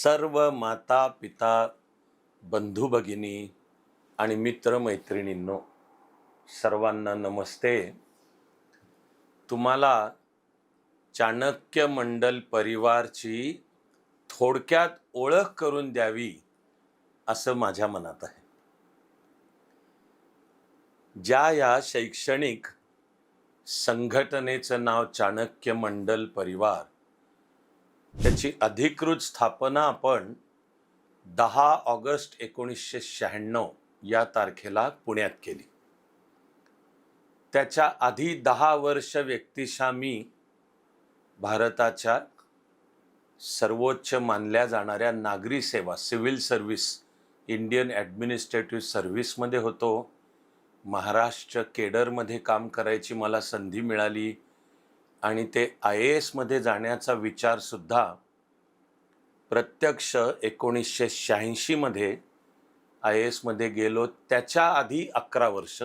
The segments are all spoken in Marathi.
सर्व माता पिता बंधू भगिनी आणि मित्र मैत्रिणींनो, सर्वांना नमस्ते. तुम्हाला चाणक्य मंडल परिवारची थोडक्यात ओळख करून द्यावी असं माझ्या मनात आहे. ज्या या शैक्षणिक संघटनेचं नाव चाणक्य मंडल परिवार, त्याची अधिकृत स्थापना आपण 10 ऑगस्ट 1996 या तारखेला पुण्यात केली. त्याच्या आधी 10 वर्ष व्यक्तिशः मी भारताच्या सर्वोच्च मानल्या जाणाऱ्या नागरी सेवा सिव्हिल सर्व्हिस इंडियन ॲडमिनिस्ट्रेटिव्ह सर्व्हिसमध्ये होतो. महाराष्ट्र केडरमध्ये काम करायची मला संधी मिळाली आणि ते IAS मध्ये जाण्याचा विचारसुद्धा प्रत्यक्ष 1986 मध्ये IAS मध्ये गेलो. त्याच्या आधी 11 वर्ष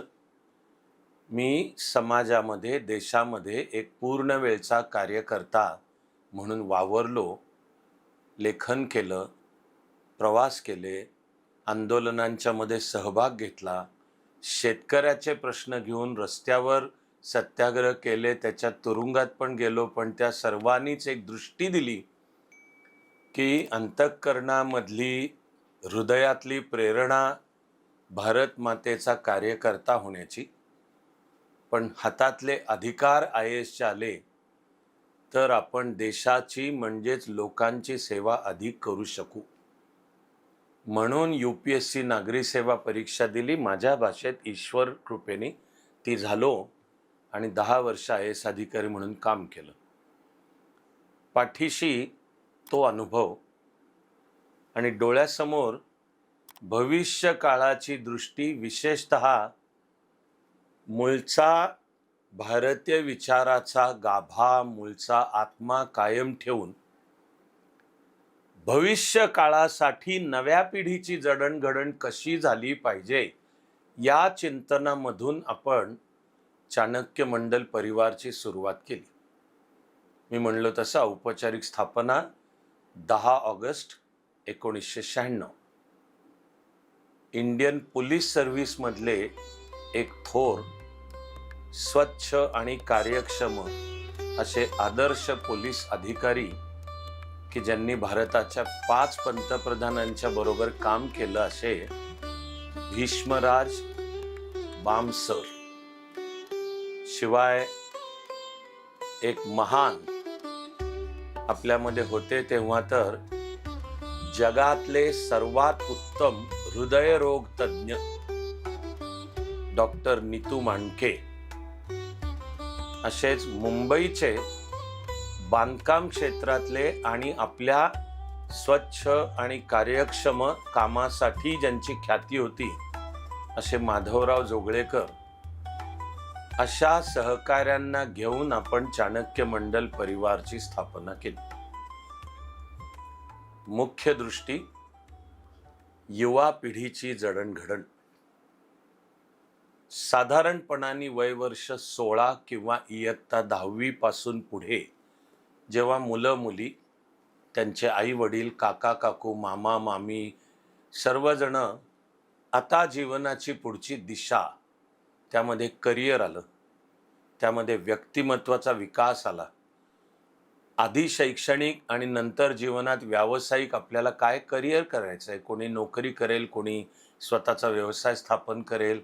मी समाजामध्ये देशामध्ये एक पूर्ण वेळचा कार्यकर्ता म्हणून वावरलो, लेखन केलं, प्रवास केले, आंदोलनांच्या मध्ये सहभाग घेतला, शेतकऱ्याचे प्रश्न घेऊन रस्त्यावर सत्याग्रह केले, त्याच्या तुरुंगात पण गेलो. पण त्या सर्वांनीच एक दृष्टी दिली की अंतःकरणामधली हृदयातली प्रेरणा भारत मातेचा कार्यकर्ता होण्याची, पण हातातले अधिकार IASचे आले तर आपण देशाची म्हणजेच लोकांची सेवा अधिक करू शकू. म्हणून UPSC नागरी सेवा परीक्षा दिली. माझ्या भाषेत ईश्वर कृपेने ती झालो आणि 10 वर्ष IAS अधिकारी म्हणून काम केलं. पाठीशी तो अनुभव आणि डोळ्यासमोर भविष्य काळाची दृष्टी, विशेषतः मूळचा भारतीय विचाराचा गाभा, मूळचा आत्मा कायम ठेवून भविष्य काळासाठी नव्या पिढीची जडणघडण कशी झाली पाहिजे या चिंतनामधून आपण चाणक्य मंडल परिवारची सुरुवात केली. मी म्हणलो तसं औपचारिक स्थापना 10 ऑगस्ट 1996. इंडियन पोलीस सर्व्हिसमधले एक थोर, स्वच्छ आणि कार्यक्षम असे आदर्श पोलीस अधिकारी की ज्यांनी भारताच्या 5 पंतप्रधानांच्या बरोबर काम केलं, असे भीष्मराज बामसर. शिवाय एक महान आपल्यामध्ये होते तेव्हा तर जगातले सर्वात उत्तम हृदयरोग तज्ञ डॉक्टर नीतू मांडके. असेच मुंबईचे बांधकाम क्षेत्रातले आणि आपल्या स्वच्छ आणि कार्यक्षम कामासाठी ज्यांची ख्याती होती असे माधवराव जोगळेकर. अशा सहकाऱ्यांना घेऊन आपण चाणक्य मंडल परिवारची स्थापना केली. मुख्य दृष्टी, युवा पिढीची जडणघडण. साधारणपणाने वयवर्ष 16 किंवा इयत्ता 10वी पासून पुढे जेव्हा मुलं मुली, त्यांचे आई वडील, काका काकू, मामा मामी सर्वजण आता जीवनाची पुढची दिशा, त्यामध्ये करिअर आलं, त्यामध्ये व्यक्तिमत्वाचा विकास आला. आधी शैक्षणिक आणि नंतर जीवनात व्यावसायिक आपल्याला काय करिअर करायचं आहे. कोणी नोकरी करेल, कोणी स्वतःचा व्यवसाय स्थापन करेल,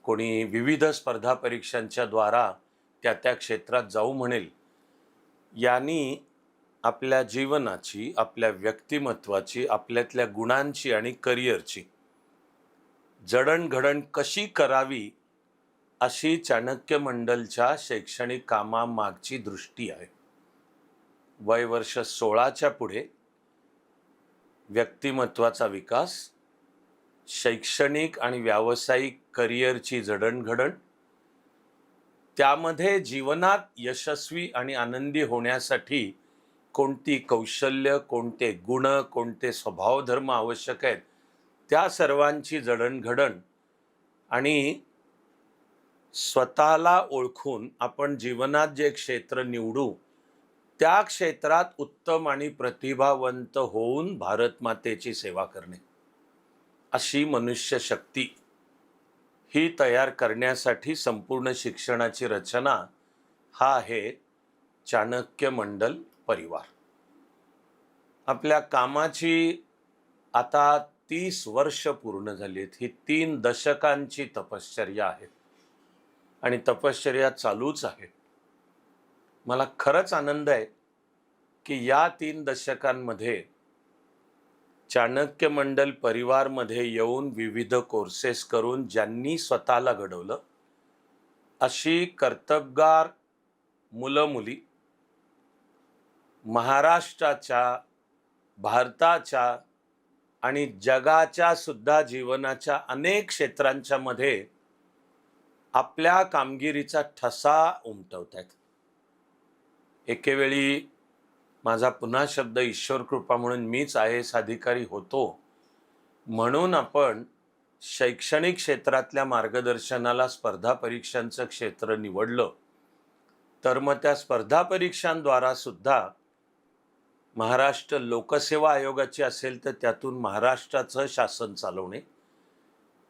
कोणी विविध स्पर्धा परीक्षांच्या द्वारा त्या क्षेत्रात जाऊ म्हणेल. यांनी आपल्या जीवनाची, आपल्या व्यक्तिमत्वाची, आपल्यातल्या गुणांची आणि करिअरची जडणघडण कशी करावी अशी चाणक्य मंडलच्या शैक्षणिक कामामागची दृष्टी आहे. वयवर्ष 16च्या पुढे व्यक्तिमत्वाचा विकास, शैक्षणिक आणि व्यावसायिक करिअरची जडणघडण, त्यामध्ये जीवनात यशस्वी आणि आनंदी होण्यासाठी कोणती कौशल्य, कोणते गुण, कोणते स्वभावधर्म आवश्यक आहेत, त्या सर्वांची जडणघडण आणि स्वतःला ओळखून आपण जीवनात जे क्षेत्र निवडू त्या क्षेत्रात उत्तम आणि प्रतिभावंत होऊन भारत मातेची सेवा करणे, अशी मनुष्य शक्ती ही तयार करण्यासाठी संपूर्ण शिक्षणाची रचना हा आहे चाणक्य मंडल परिवार. आपल्या कामाची आता 30 वर्ष पूर्ण झाली आहेत. ही 3 दशकांची तपश्चर्या आहे आणि तपश्चर्या चालूच आहे. मला खरंच आनंद आहे की या 3 दशकांमध्ये चाणक्य मंडल परिवारमध्ये येऊन विविध कोर्सेस करून ज्यांनी स्वतःला घडवलं, अशी कर्तबगार मुलं मुली महाराष्ट्राच्या, भारताच्या आणि जगाच्या सुद्धा जीवनाच्या अनेक क्षेत्रांच्या मध्ये आपल्या कामगिरीचा ठसा उमटवत आहेत. एकेवेळी माझा पुन्हा शब्द ईश्वर कृपा म्हणून मीच IAS अधिकारी होतो म्हणून आपण शैक्षणिक क्षेत्रातल्या मार्गदर्शनाला स्पर्धा परीक्षांचं क्षेत्र निवडलं, तर मग त्या स्पर्धा परीक्षांद्वारा सुद्धा महाराष्ट्र लोकसेवा आयोगाची असेल तर त्यातून महाराष्ट्राचं शासन चालवणे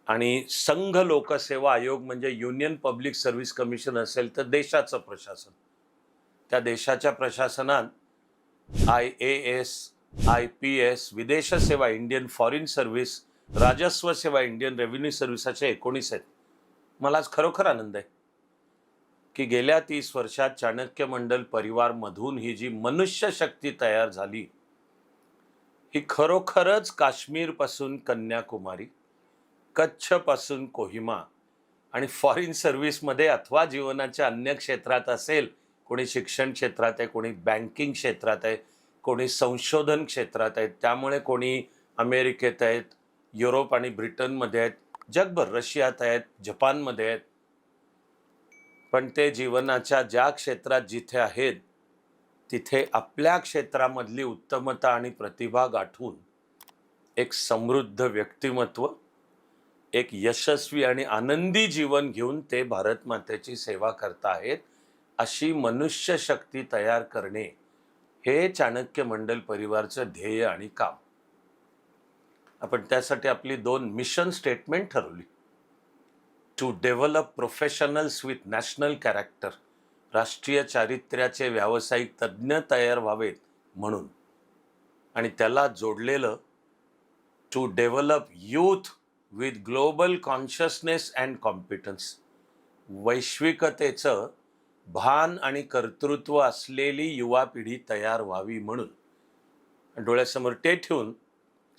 आणि संघ लोकसेवा आयोग म्हणजे युनियन पब्लिक सर्व्हिस कमिशन असेल तर देशाचं प्रशासन, त्या देशाच्या प्रशासनात IAS, IPS, विदेश सेवा, इंडियन फॉरेन सर्व्हिस, राजस्व सेवा, इंडियन रेव्हेन्यू सर्व्हिस असे 19 आहेत. मला आज खरोखर आनंद आहे की गेल्या 30 वर्षात चाणक्य मंडल परिवार मधून ही जी मनुष्य शक्ती तयार झाली, ही खरोखरच काश्मीर पासून कन्याकुमारी, कच्छ पासून कोहिमा आणि फॉरेन सर्व्हिस मध्ये अथवा जीवनाच्या अन्य क्षेत्रात असेल, कोणी शिक्षण क्षेत्रात आहे, कोणी बँकिंग क्षेत्रात आहे, कोणी संशोधन क्षेत्रात आहे, त्यामुळे कोणी अमेरिकेत आहेत, युरोप आणि ब्रिटनमध्ये आहेत, जगभर रशियात आहेत, जपानमध्ये आहेत. पण ते जीवनाच्या ज्या क्षेत्रात जिथे आहेत तिथे आपल्या क्षेत्रामधली उत्तमता आणि प्रतिभा गाठून एक समृद्ध व्यक्तिमत्व, एक यशस्वी आणि आनंदी जीवन घेऊन ते भारत मातेची सेवा करत आहेत. अशी मनुष्य शक्ती तयार करणे हे चाणक्य मंडल परिवारचं ध्येय आणि काम. आपण त्यासाठी आपली 2 मिशन स्टेटमेंट ठरवली. To develop professionals with national character, राष्ट्रीय चारित्र्याचे व्यावसायिक तज्ज्ञ तयार व्हावेत म्हणून, आणि त्याला जोडलेलं to develop youth with global consciousness and competence, वैश्विकतेचं भान आणि कर्तृत्व असलेली युवा पिढी तयार व्हावी म्हणून. डोळ्यासमोर ते ठेवून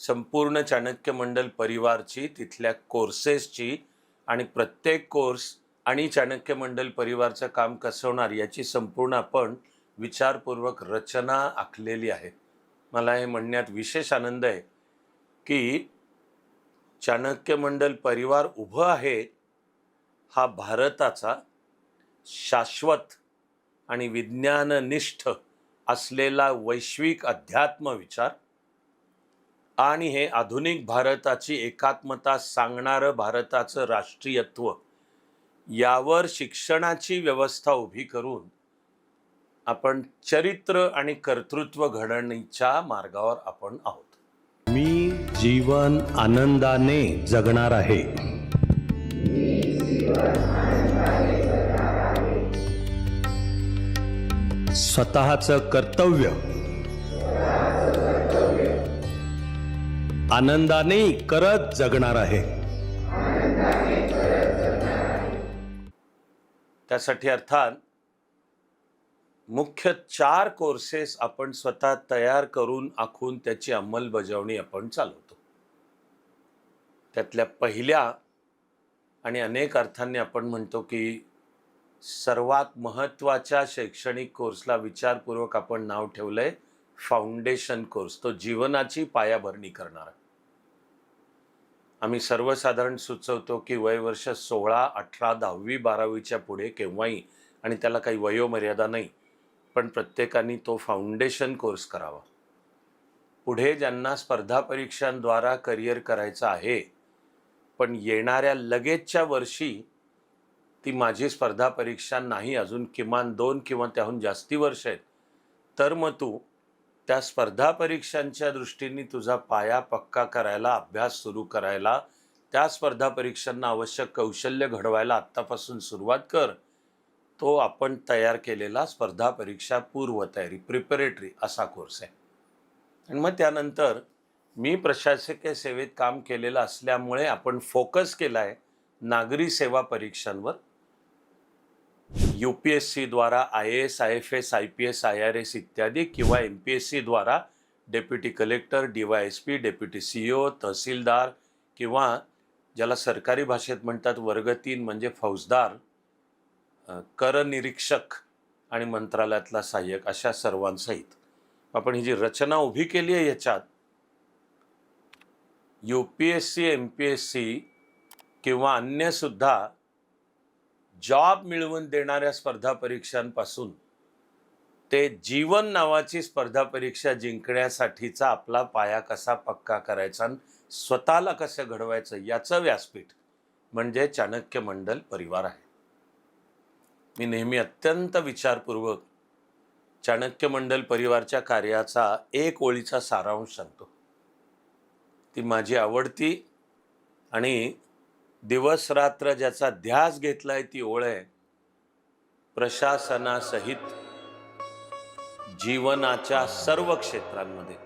संपूर्ण चाणक्य मंडल परिवारची, तिथल्या कोर्सेसची आणि प्रत्येक कोर्स आणि चाणक्य मंडल परिवारचं काम कसं होणार याची संपूर्ण आपण विचारपूर्वक रचना आखलेली आहे. मला हे म्हणण्यात विशेष आनंद आहे की चाणक्य मंडल परिवार उभं आहे हा भारताचा शाश्वत आणि विज्ञाननिष्ठ असलेला वैश्विक अध्यात्म विचार आणि हे आधुनिक भारताची एकात्मता सांगणारं भारताचं राष्ट्रीयत्व, यावर शिक्षणाची व्यवस्था उभी करून आपण चरित्र आणि कर्तृत्व घडवण्याच्या मार्गावर आपण आहोत. मी जीवन आनंदाने जगणार आहे. स्वतःचं कर्तव्य आनंदाने करत जगणार आहे. त्यासाठी अर्थात मुख्य 4 कोर्सेस आपण स्वतः तयार करून आखून त्याची अंमलबजावणी आपण चालवतो. त्यातल्या पहिल्या आणि अनेक अर्थांनी आपण म्हणतो की सर्वात महत्त्वाच्या शैक्षणिक कोर्सला विचारपूर्वक आपण नाव ठेवलंय फाउंडेशन कोर्स. तो जीवनाची पायाभरणी करणारा. आम्ही सर्वसाधारण सुचवतो की वयवर्ष 16, 18, 10वी 12वीच्या पुढे केव्हाही, आणि त्याला काही वयोमर्यादा नाही, पण प्रत्येकाने तो फाउंडेशन कोर्स करावा. पुढे ज्यांना स्पर्धा परीक्षांद्वारा करिअर करायचं आहे, पण येणाऱ्या लगेचच्या वर्षी ती माझी स्पर्धा परीक्षा नाही, अजून किमान 2 किंवा त्याहून जास्ती वर्ष आहेत, तर मग तू त्या स्पर्धा परीक्षांच्या दृष्टीने तुझा पाया पक्का करायला, अभ्यास सुरू करायला, त्या स्पर्धा परीक्षांना आवश्यक कौशल्य घडवायला आत्तापासून सुरुवात कर. तो आपण तयार केलेला स्पर्धा परीक्षा पूर्वतयारी प्रिपरेटरी असा कोर्स आहे. आणि मग त्यानंतर मी प्रशासकीय सेवेत काम केलेलं असल्यामुळे आपण फोकस केला आहे नागरी सेवा परीक्षांवर. UPSC द्वारा IAS, IFS, IPS, IRS इत्यादी किंवा MPSC द्वारा deputy collector, DYSP, deputy CEO, तहसीलदार किंवा ज्याला सरकारी भाषेत म्हणतात वर्ग 3 म्हणजे फौजदार, कर निरीक्षक आणि मंत्रालयातला सहाय्यक अशा सर्वांसहित आपण ही जी रचना उभी केली आहे याच्यात UPSC, MPSC किंवा अन्य सुद्धा जॉब मिळवून देणाऱ्या स्पर्धा परीक्षांपासून ते जीवन नावाची स्पर्धा परीक्षा जिंकण्यासाठीचा आपला पाया कसा पक्का करायचा आणि स्वतःला कसं घडवायचं याचं व्यासपीठ म्हणजे चाणक्य मंडल परिवार आहे. मी नेहमी अत्यंत विचारपूर्वक चाणक्य मंडल परिवारच्या कार्याचा एक ओळीचा सारांश सांगतो. ती माझी आवडती आणि दिवस रात्र ज्याचा ध्यास घेतलाय ती ओळ आहे, प्रशासनासहित जीवनाच्या सर्व क्षेत्रांमध्ये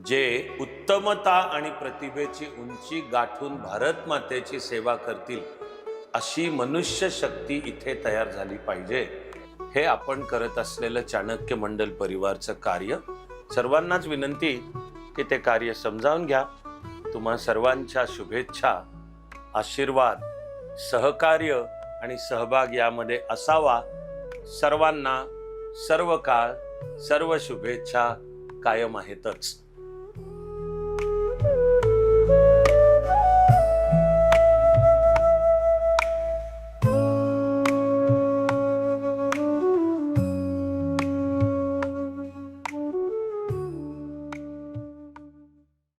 जे उत्तमता आणि प्रतिभेची उंची गाठून भारत मातेची सेवा करतील अशी मनुष्य शक्ती इथे तयार झाली पाहिजे. हे आपण करत असलेलं चाणक्य मंडल परिवारचं कार्य. सर्वांनाच विनंती की ते कार्य समजावून घ्या. तुम्हा सर्वांच्या शुभेच्छा, आशीर्वाद, सहकार्य आणि सहभाग यामध्ये असावा. सर्वांना सर्व काळ सर्व शुभेच्छा कायम आहेतच.